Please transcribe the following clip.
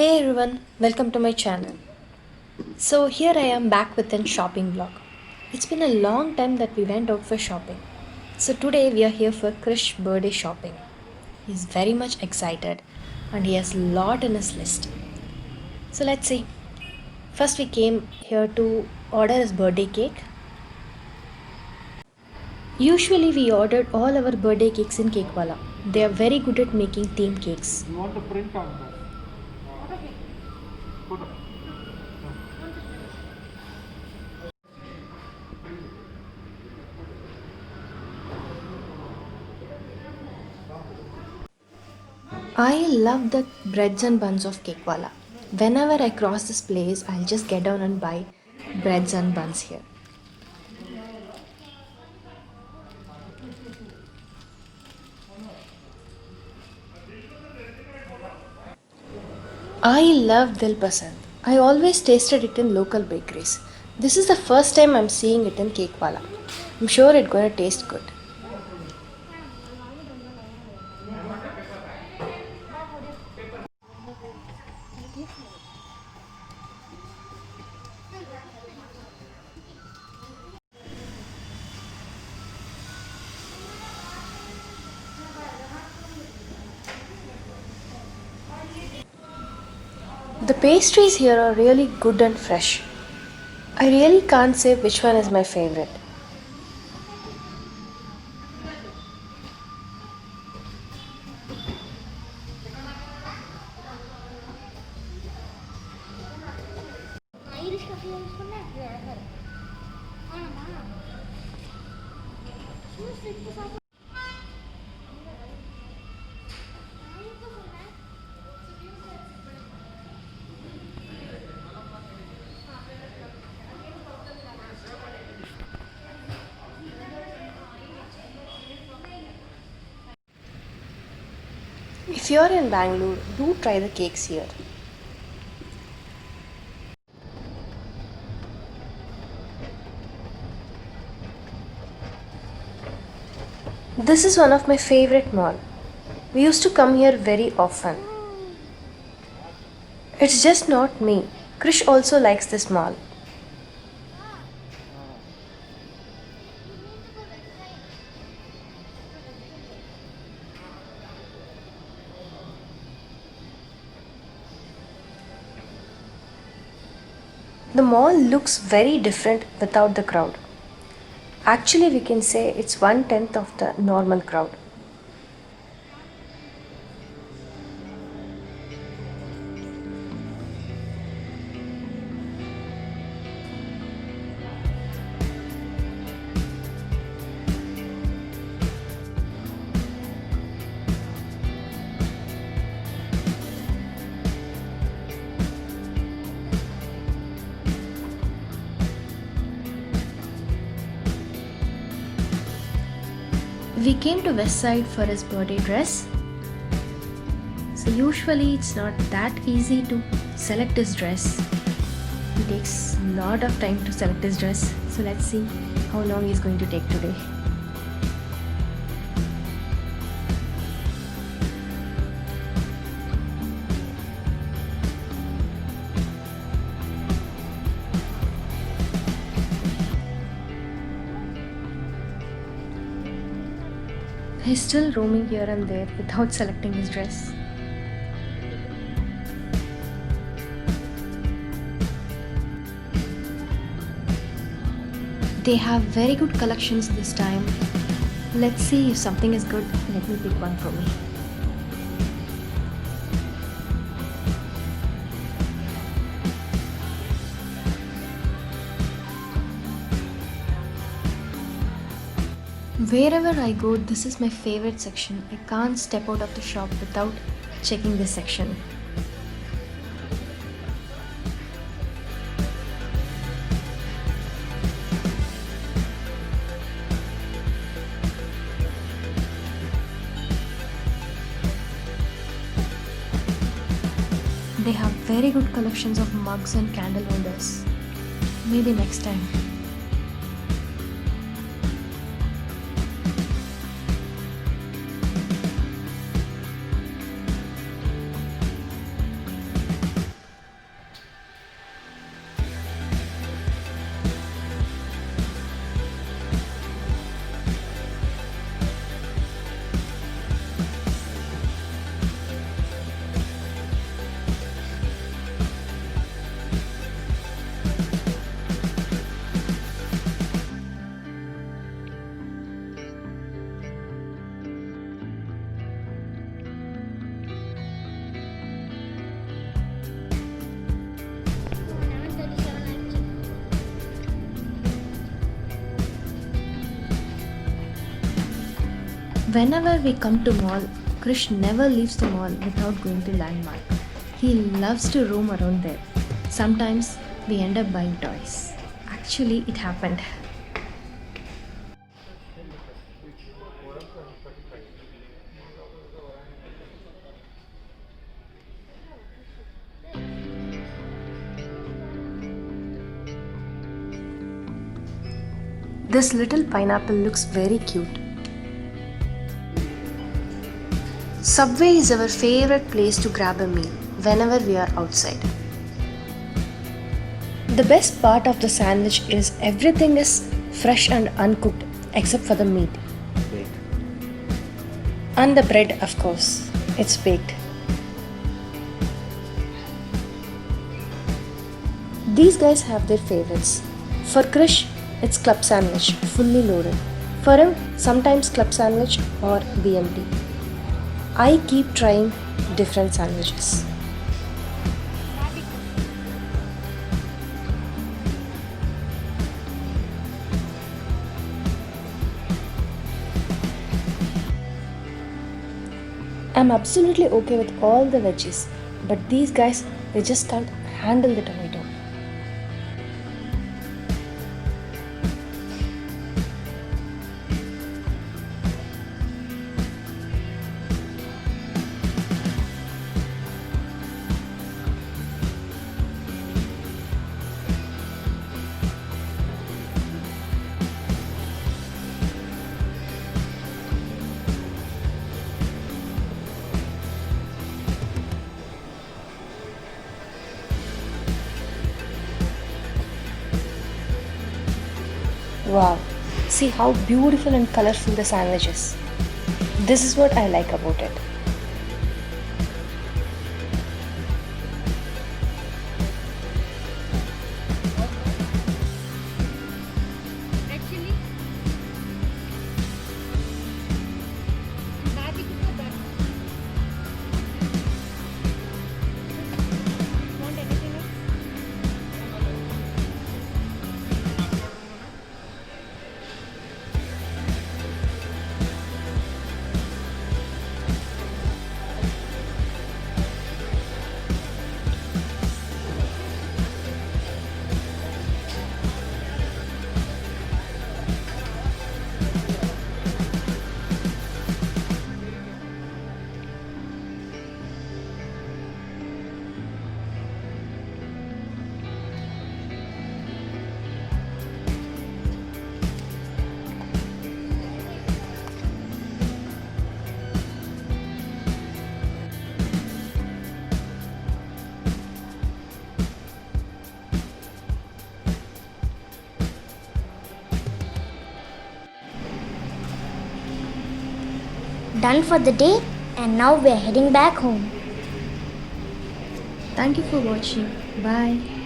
Hey everyone, welcome to my channel. So here I am back with a shopping vlog. It's been a long time that we went out for shopping. So today we are here for Krish birthday shopping. He's very much excited and he has a lot in his list. So let's see. First we came here to order his birthday cake. Usually we ordered all our birthday cakes in Cakewala. They are very good at making theme cakes. You want to print on this? Photo. I love the breads and buns of Cakewala. Whenever I cross this place, I'll just get down and buy breads and buns here. I love Dil Pasand. I always tasted it in local bakeries. This is the first time I'm seeing it in Cakewala. I'm sure it's gonna taste good. The pastries here are really good and fresh. I really can't say which one is my favorite. Irish coffee சொன்னேன் ஆமாம்மா juice எடுத்து சாப்பிட நான் எப்போ சொன்னேன் If you're in Bangalore, do try the cakes here. This is one of my favorite mall. We used to come here very often. It's just not me. Krish also likes this mall. The mall looks very different without the crowd. Actually, we can say it's 1/10 of the normal crowd. We came to West Side for his birthday dress. So usually it's not that easy to select his dress. It takes a lot of time to select his dress. So let's see how long he's going to take today. He's still roaming here and there without selecting his dress. They have very good collections this time. Let's see if something is good. Let me pick one for me. Wherever I go, this is my favorite section. I can't step out of the shop without checking this section. They have very good collections of mugs and candle holders. Maybe next time. Whenever we come to mall, Krish never leaves the mall without going to Landmark. He loves to roam around there. Sometimes we end up buying toys. Actually, it happened. This little pineapple looks very cute. Subway is our favorite place to grab a meal whenever we are outside. The best part of the sandwich is everything is fresh and uncooked except for the meat. And the bread, of course, it's baked. These guys have their favorites. For Krish, it's club sandwich, fully loaded. For him, sometimes club sandwich or BMT. I keep trying different sandwiches. I'm absolutely okay with all the veggies, but these guys, they just can't handle the tomato. Wow, see how beautiful and colorful the sandwich is. This is what I like about it. Red chili. Barbecue for that. Want anything else? Done for the day, and now we're heading back home. Thank you for watching. Bye.